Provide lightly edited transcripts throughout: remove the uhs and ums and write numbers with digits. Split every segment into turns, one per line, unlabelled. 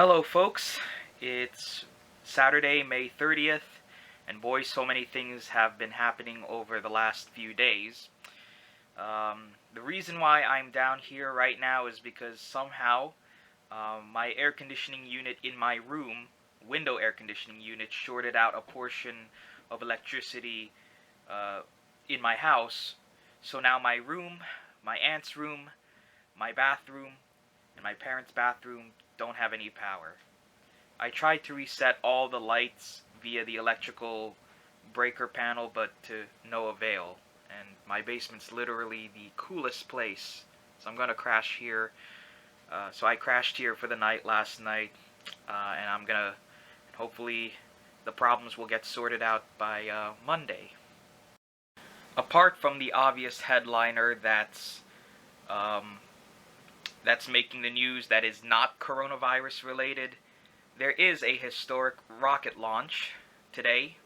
Hello, folks. It's Saturday, May 30th, and boy, so many things have been happening over the last few days. The reason why I'm down here right now is because somehow my air conditioning unit in my room, window air conditioning unit, shorted out a portion of electricity uh, in my house. So now my room, my aunt's room, my bathroom, and my parents' bathroom don't have any power. I tried to reset all the lights via the electrical breaker panel, but to no avail. And my basement's literally the coolest place. So I'm gonna crash here. So I crashed here for the night last night, and hopefully the problems will get sorted out by Monday. Apart from the obvious headliner that's making the news that is not coronavirus related, there is a historic rocket launch today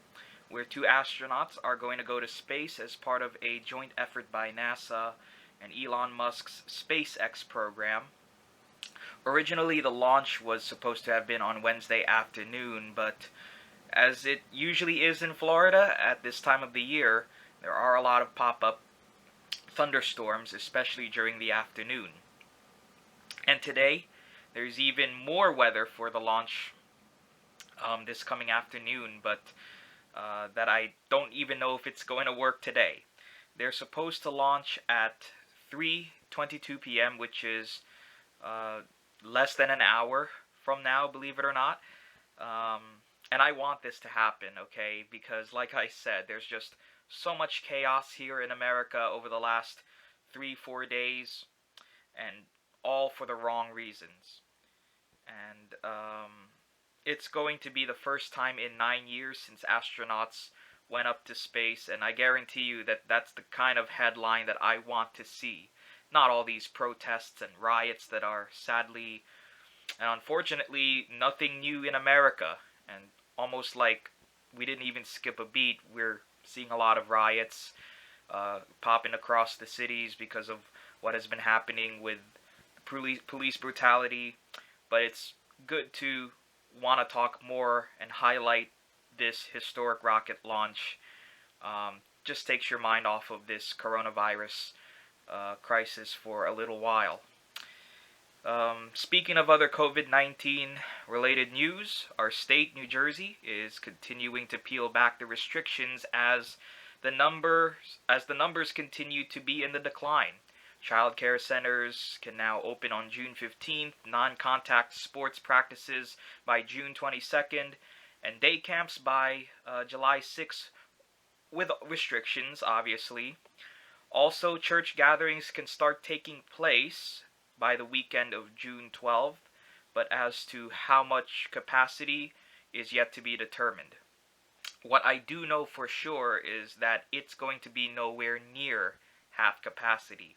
where two astronauts are going to go to space as part of a joint effort by NASA and Elon Musk's SpaceX program. Originally, the launch was supposed to have been on Wednesday afternoon, but as it usually is in Florida at this time of the year, there are a lot of pop-up thunderstorms, especially during the afternoon. And today, there's even more weather for the launch this coming afternoon, but that I don't even know if it's going to work today. They're supposed to launch at 3:22 p.m., which is less than an hour from now, believe it or not. And I want this to happen, okay? Because like I said, there's just so much chaos here in America over the last 3-4 days, and all for the wrong reasons. And it's going to be the first time in 9 years since astronauts went up to space, and I guarantee you that that's the kind of headline that I want to see. Not all these protests and riots that are sadly and unfortunately nothing new in America, and almost like we didn't even skip a beat. We're seeing a lot of riots popping across the cities because of what has been happening with police brutality, but it's good to want to talk more and highlight this historic rocket launch. Just takes your mind off of this coronavirus crisis for a little while. Speaking of other COVID-19 related news, our state, New Jersey, is continuing to peel back the restrictions as the numbers continue to be in the decline. Child care centers can now open on June 15th, non-contact sports practices by June 22nd, and day camps by July 6th, with restrictions, obviously. Also, church gatherings can start taking place by the weekend of June 12th, but as to how much capacity is yet to be determined. What I do know for sure is that it's going to be nowhere near half capacity.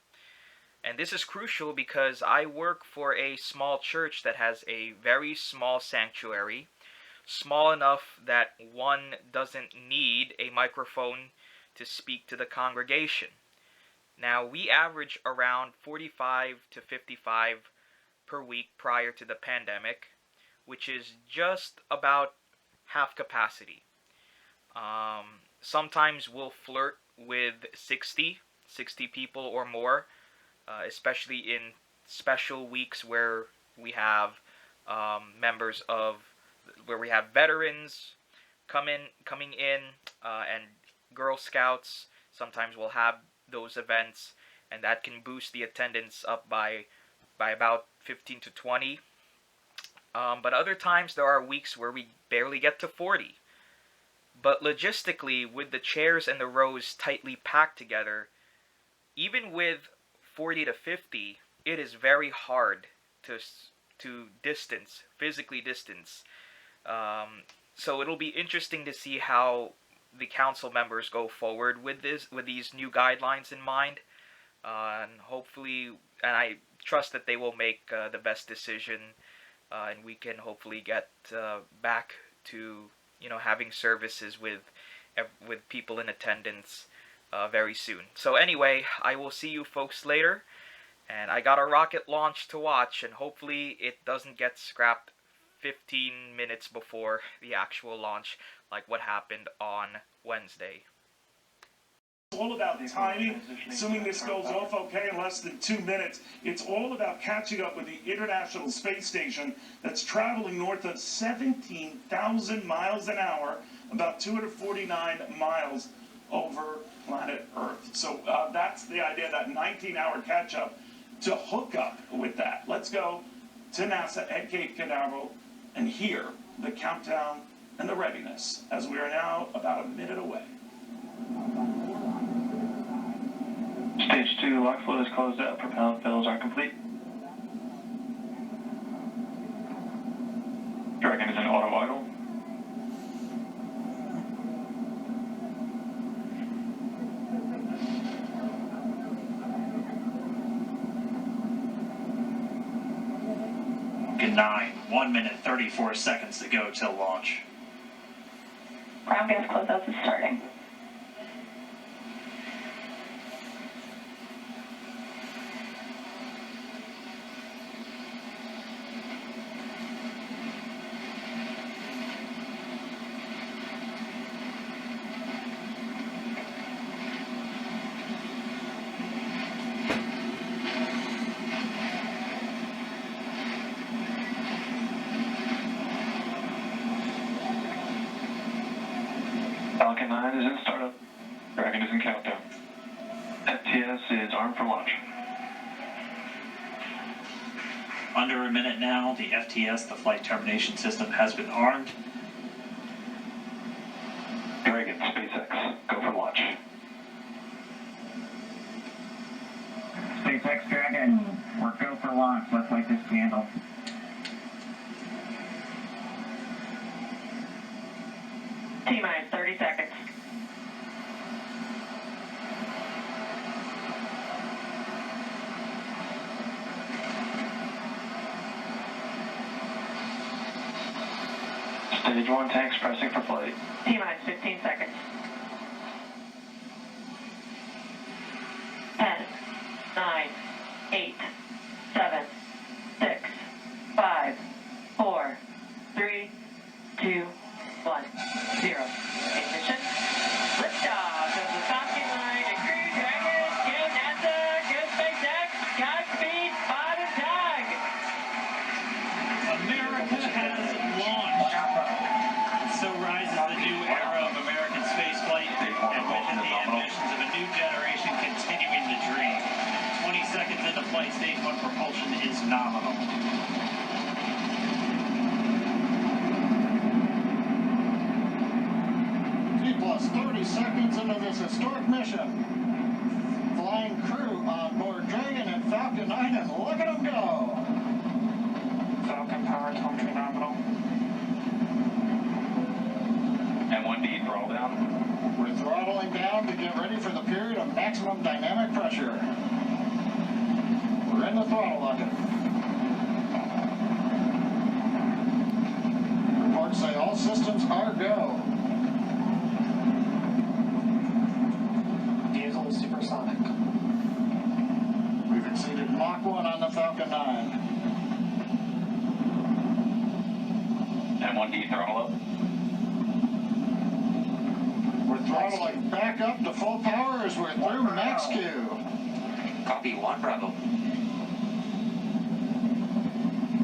And this is crucial because I work for a small church that has a very small sanctuary, small enough that one doesn't need a microphone to speak to the congregation. Now, we average around 45 to 55 per week prior to the pandemic, which is just about half capacity. Sometimes we'll flirt with 60 people or more, especially in special weeks where we have where we have veterans coming in, and Girl Scouts. Sometimes we'll have those events, and that can boost the attendance up by about 15 to 20. But other times there are weeks where we barely get to 40. But logistically, with the chairs and the rows tightly packed together, even with 40 to 50, it is very hard to physically distance. So it'll be interesting to see how the council members go forward with these new guidelines in mind, and I trust that they will make the best decision, and we can hopefully get back to having services with people in attendance very soon. So anyway, I will see you folks later, and I got a rocket launch to watch, and hopefully it doesn't get scrapped 15 minutes before the actual launch, like what happened on Wednesday.
It's all about timing. Assuming this goes off okay in less than 2 minutes, it's all about catching up with the International Space Station that's traveling north of 17,000 miles an hour, about 249 miles over planet Earth. So that's the idea, that 19-hour catch-up to hook up with that. Let's go to NASA at Cape Canaveral and hear the countdown and the readiness as we are now about a minute away.
Stage 2, lock flow is closed out. Propellant fills are complete. Dragon is in auto idle.
Good 9, 1 minute 34 seconds to go till launch.
Ground gas closeouts is starting.
Falcon 9 is in startup. Dragon is in countdown. FTS is armed for launch.
Under a minute now, the FTS, the flight termination system, has been armed.
Dragon, SpaceX, go for launch.
SpaceX Dragon, we're go for launch. Let's light this candle.
T-minus 30 seconds.
Stage 1 tanks pressing for flight.
T-minus 15 seconds. 10, 9, 8, 7, 6, 5, 4, 3, 2, 1, 0. Ignition. Liftoff of the Falcon 9 and Crew Dragon. Go NASA. Go SpaceX. Godspeed. Bob and Tag.
America has launched. So rises the new era of American spaceflight, and with it the ambitions of a new generation continuing the dream. 20 seconds into flight, stage 1 propulsion is nominal.
Plus 30 seconds into this historic mission. Flying crew on board Dragon and Falcon 9, and look at them go.
Falcon power telemetry nominal.
M1D throttle down.
We're throttling down to get ready for the period of maximum dynamic pressure. We're in the throttle bucket. Reports say all systems are go.
Diesel supersonic.
We've exceeded Mach 1 on the Falcon 9.
M1D throttle up.
We're throttling back up to full power as we're through max Q.
Copy 1 Bravo.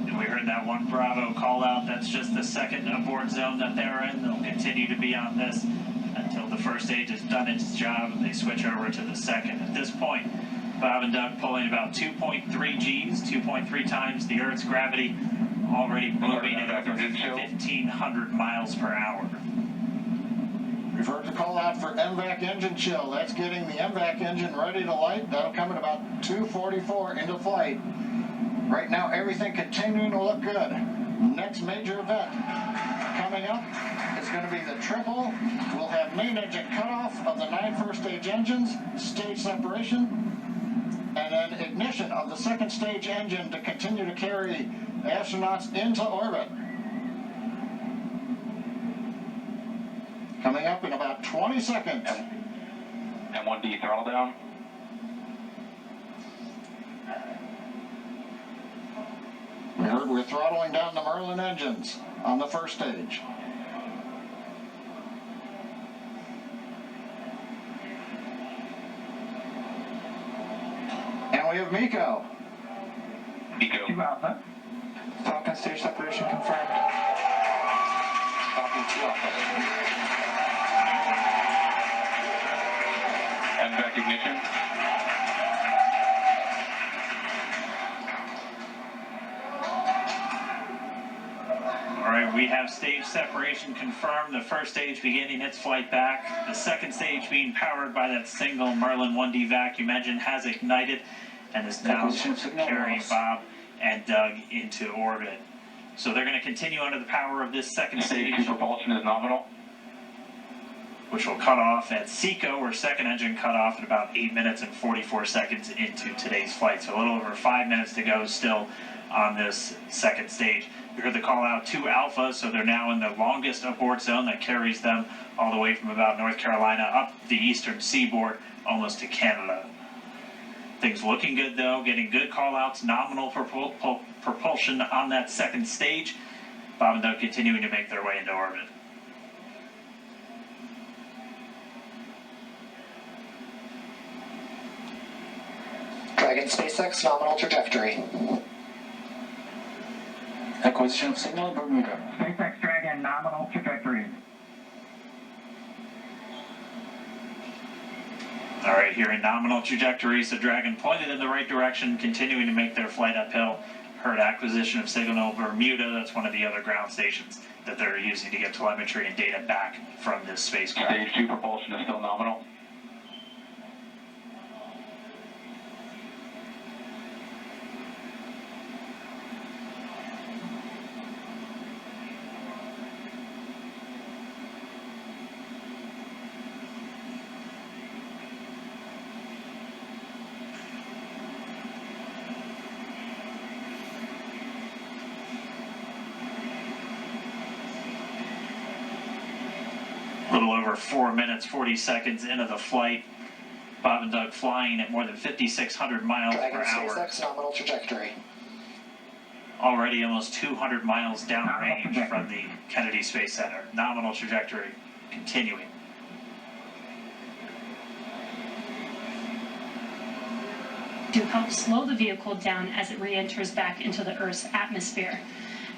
And we heard that 1 Bravo call out. That's just the second abort zone that they're in. They'll continue to be on this until the first stage has done its job and they switch over to the second. At this point, Bob and Doug pulling about 2.3 Gs, 2.3 times the Earth's gravity, already moving at over 1,500 miles per hour.
We've heard the call out for MVAC engine chill. That's getting the MVAC engine ready to light. That'll come at about 2:44 into flight. Right now, everything continuing to look good. Next major event coming up is going to be the triple. We'll have main engine cutoff of the 9 first stage engines, stage separation, and then ignition of the second stage engine to continue to carry astronauts into orbit. Coming up in about 20 seconds.
M1D throttle down.
We heard we're throttling down the Merlin engines on the first stage. And we have Miko.
Miko.
2 Alpha.
Falcon stage separation confirmed.
Falcon 2 Alpha. MVAC ignition.
All right, we have stage separation confirmed. The first stage beginning its flight back. The second stage being powered by that single Merlin 1D vacuum engine has ignited and is now carrying Bob and Doug into orbit. So they're going to continue under the power of this second
Stage
stage,
2 propulsion is nominal.
which will cut off at SECO, or second engine cut off at about 8 minutes and 44 seconds into today's flight. So a little over 5 minutes to go still on this second stage. We heard the call out 2 Alpha, so they're now in the longest abort zone that carries them all the way from about North Carolina up the eastern seaboard, almost to Canada. Things looking good though, getting good call outs, nominal propulsion on that second stage. Bob and Doug continuing to make their way into orbit.
Dragon SpaceX nominal trajectory.
Acquisition of signal, Bermuda.
SpaceX Dragon nominal trajectory.
All right, here in nominal trajectory, so Dragon pointed in the right direction, continuing to make their flight uphill. Heard acquisition of signal Bermuda. That's one of the other ground stations that they're using to get telemetry and data back from this spacecraft.
Stage 2 propulsion is still nominal.
A little over 4 minutes, 40 seconds into the flight. Bob and Doug flying at more than 5,600 miles
Dragon
per hour.
SpaceX nominal trajectory.
Already almost 200 miles downrange from the Kennedy Space Center. Nominal trajectory continuing.
To help slow the vehicle down as it re-enters back into the Earth's atmosphere.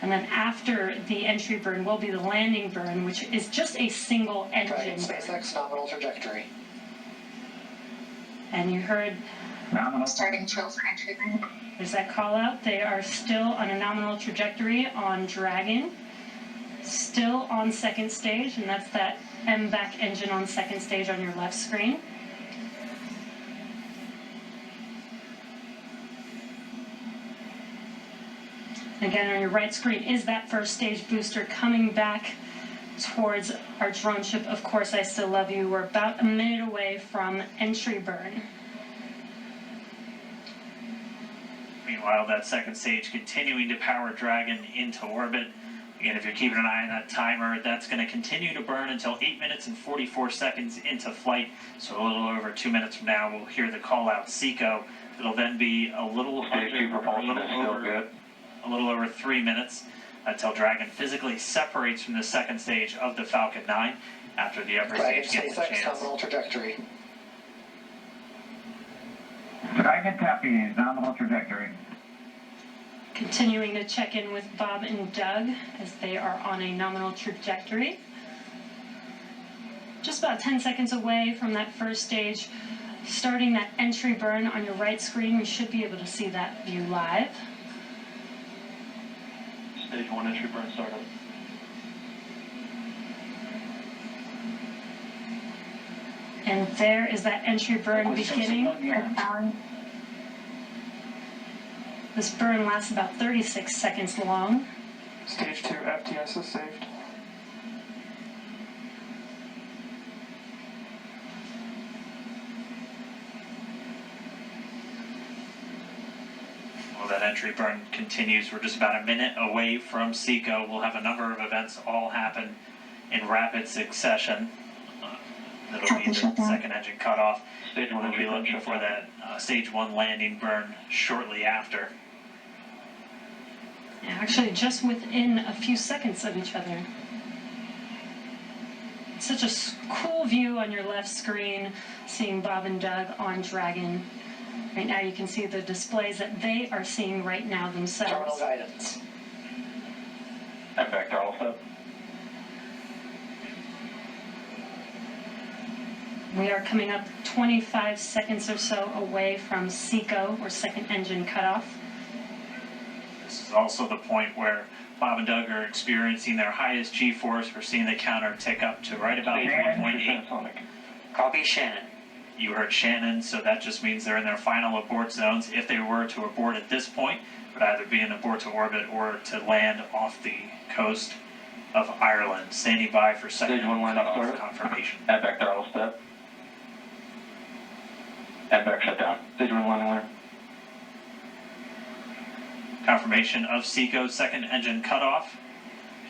And then after the entry burn will be the landing burn, which is just a single
Dragon
engine.
SpaceX nominal trajectory.
And you heard
Nominal.
Starting drill for entry burn.
there's that call out. They are still on a nominal trajectory on Dragon. Still on second stage, and that's that MVAC engine on second stage on your left screen. Again, on your right screen is that first stage booster coming back towards our drone ship. Of course, I Still Love You. We're about a minute away from entry burn.
Meanwhile, that second stage continuing to power Dragon into orbit. Again, if you're keeping an eye on that timer, that's going to continue to burn until 8 minutes and 44 seconds into flight. So a little over 2 minutes from now, we'll hear the call out SECO. It'll then be a little
Stage 2 propulsion is still good.
a little over 3 minutes until Dragon physically separates from the second stage of the Falcon 9 after the upper
Dragon
stage gets a
SpaceX
chance.
nominal trajectory.
Dragon copies nominal trajectory.
Continuing to check in with Bob and Doug as they are on a nominal trajectory. Just about 10 seconds away from that first stage, starting that entry burn on your right screen. We should be able to see that view live.
Stage 1 entry burn startup.
And there is that entry burn beginning. This burn lasts about 36 seconds long.
Stage 2 FTS is saved.
Well, that entry burn continues. We're just about a minute away from SECO. We'll have a number of events all happen in rapid succession. That'll be the second engine cutoff.
Stage 1
We'll be
entry burn
looking
shut
for
down.
that stage 1 landing burn shortly after.
Actually, just within a few seconds of each other. It's such a cool view on your left screen, seeing Bob and Doug on Dragon. Right now you can see the displays that they are seeing right now themselves.
Terminal guidance.
MVAC throttle step.
We are coming up 25 seconds or so away from SECO, or second engine cutoff.
This is also the point where Bob and Doug are experiencing their highest G-force. We're seeing the counter tick up to right about 1.8.
Copy Shannon.
You heard Shannon, so that just means they're in their final abort zones. If they were to abort at this point, it would either be an abort to orbit or to land off the coast of Ireland. Standing by for second cutoff confirmation.
MVAC throttle step. MVAC shut down. Stage 1 landing clear.
Confirmation of SECO second engine cutoff.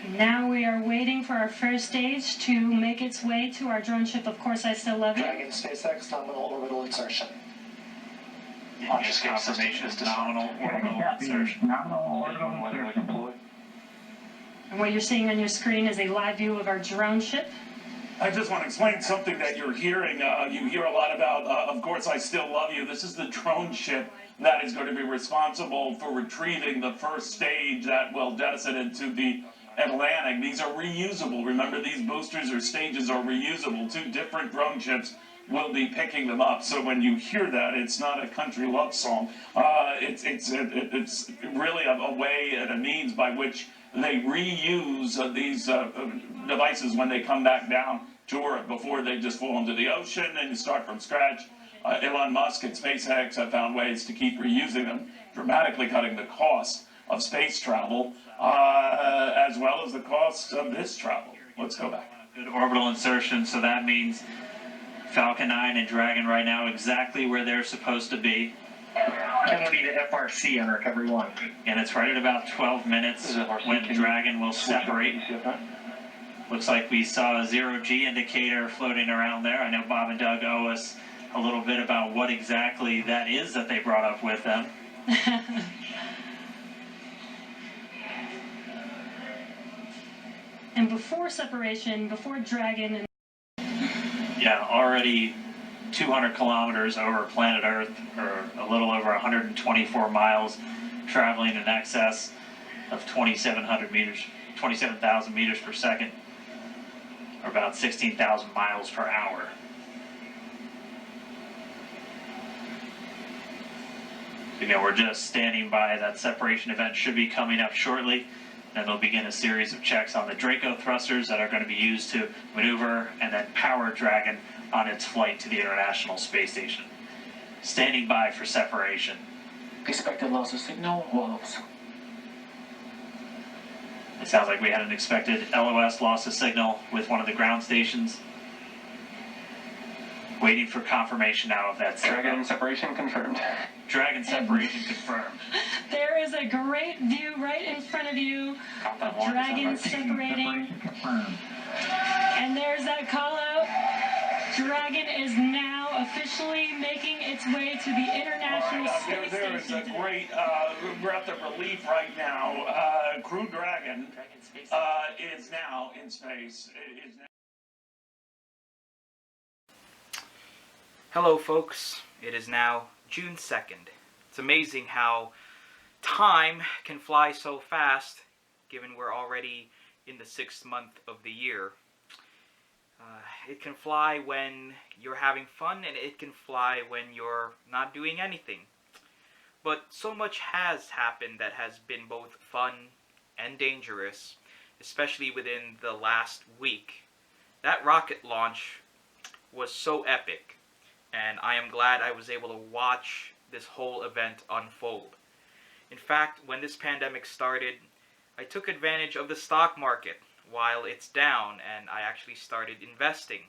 Now we are waiting for our first stage to make its way to our drone ship. Of course, I still love you.
Dragon SpaceX nominal orbital insertion.
Launch escape confirmation of nominal orbital insertion.
Nominal orbital insertion.
And what you're seeing on your screen is a live view of our drone ship.
I just want to explain something that you're hearing. You hear a lot about, of course, I still love you. This is the drone ship that is going to be responsible for retrieving the first stage that will jettison into the Atlantic. These are reusable. Remember, these boosters or stages are reusable. 2 different drone ships will be picking them up. So when you hear that, it's not a country love song. It's really a way and a means by which they reuse these devices when they come back down to Earth before they just fall into the ocean and you start from scratch. Elon Musk and SpaceX have found ways to keep reusing them, dramatically cutting the cost of space travel, as well as the cost of this travel. Let's go back.
Good orbital insertion, so that means Falcon 9 and Dragon right now exactly where they're supposed to be.
Kennedy to FRC on recovery 1.
And it's right at about 12 minutes when Dragon will separate. Looks like we saw a 0G indicator floating around there. I know Bob and Doug owe us a little bit about what exactly that is that they brought up with them.
And before separation, before Dragon and
Yeah, already 200 kilometers over planet Earth, or a little over 124 miles, traveling in excess of 2,700 meters, 27,000 meters per second, or about 16,000 miles per hour. Again, we're just standing by. That separation event should be coming up shortly. Then they'll begin a series of checks on the Draco thrusters that are going to be used to maneuver and then power Dragon on its flight to the International Space Station. Standing by for separation.
Expected loss of signal, Wolves.
It sounds like we had an expected LOS loss of signal with one of the ground stations. Waiting for confirmation now of that signal.
Dragon separation confirmed.
Dragon separation confirmed.
there is a great view right in front of you of Dragon separating. And there's that call out. Dragon is now officially making its way to the International Space Station.
There is a great breath of relief right now. Crew Dragon is now in space.
Hello folks, it is now June 2nd. It's amazing how time can fly so fast, given we're already in the 6th month of the year. It can fly when you're having fun, and it can fly when you're not doing anything. But so much has happened that has been both fun and dangerous, especially within the last week. That rocket launch was so epic, and I am glad I was able to watch this whole event unfold. In fact, when this pandemic started, I took advantage of the stock market while it's down, and I actually started investing.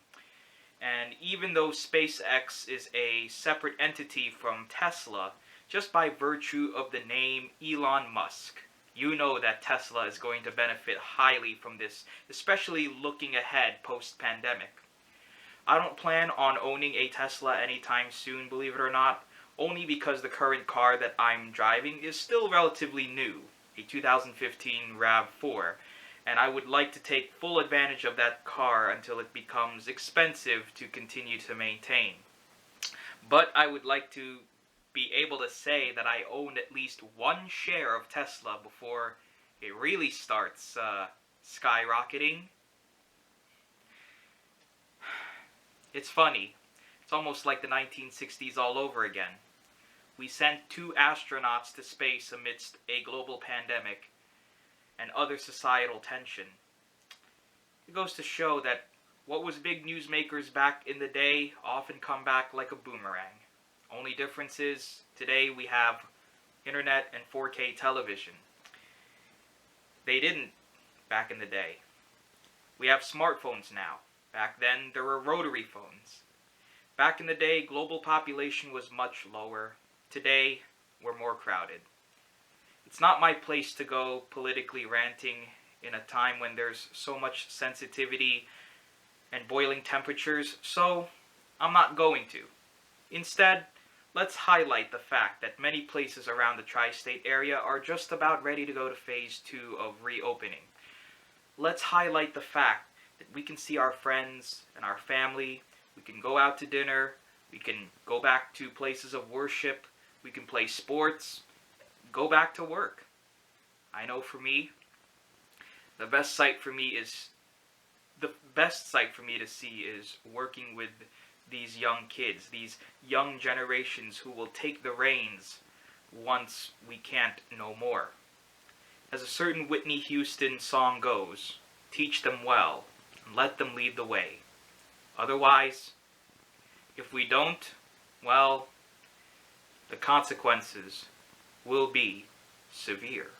And even though SpaceX is a separate entity from Tesla, just by virtue of the name Elon Musk, you know that Tesla is going to benefit highly from this, especially looking ahead post-pandemic. I don't plan on owning a Tesla anytime soon, believe it or not, only because the current car that I'm driving is still relatively new. a 2015 RAV4, and I would like to take full advantage of that car until it becomes expensive to continue to maintain. But I would like to be able to say that I owned at least one share of Tesla before it really starts skyrocketing. It's funny. It's almost like the 1960s all over again. We sent 2 astronauts to space amidst a global pandemic and other societal tension. It goes to show that what was big newsmakers back in the day often come back like a boomerang. Only difference is, today we have internet and 4K television. They didn't back in the day. We have smartphones now. Back then, there were rotary phones. Back in the day, global population was much lower. Today, we're more crowded. It's not my place to go politically ranting in a time when there's so much sensitivity and boiling temperatures, so I'm not going to. Instead, let's highlight the fact that many places around the tri-state area are just about ready to go to phase 2 of reopening. Let's highlight the fact that we can see our friends and our family, we can go out to dinner, we can go back to places of worship, we can play sports, go back to work. I know for me, the best sight for me to see is working with these young kids, these young generations who will take the reins once we can't no more. As a certain Whitney Houston song goes, teach them well and let them lead the way. Otherwise, if we don't, well, the consequences will be severe.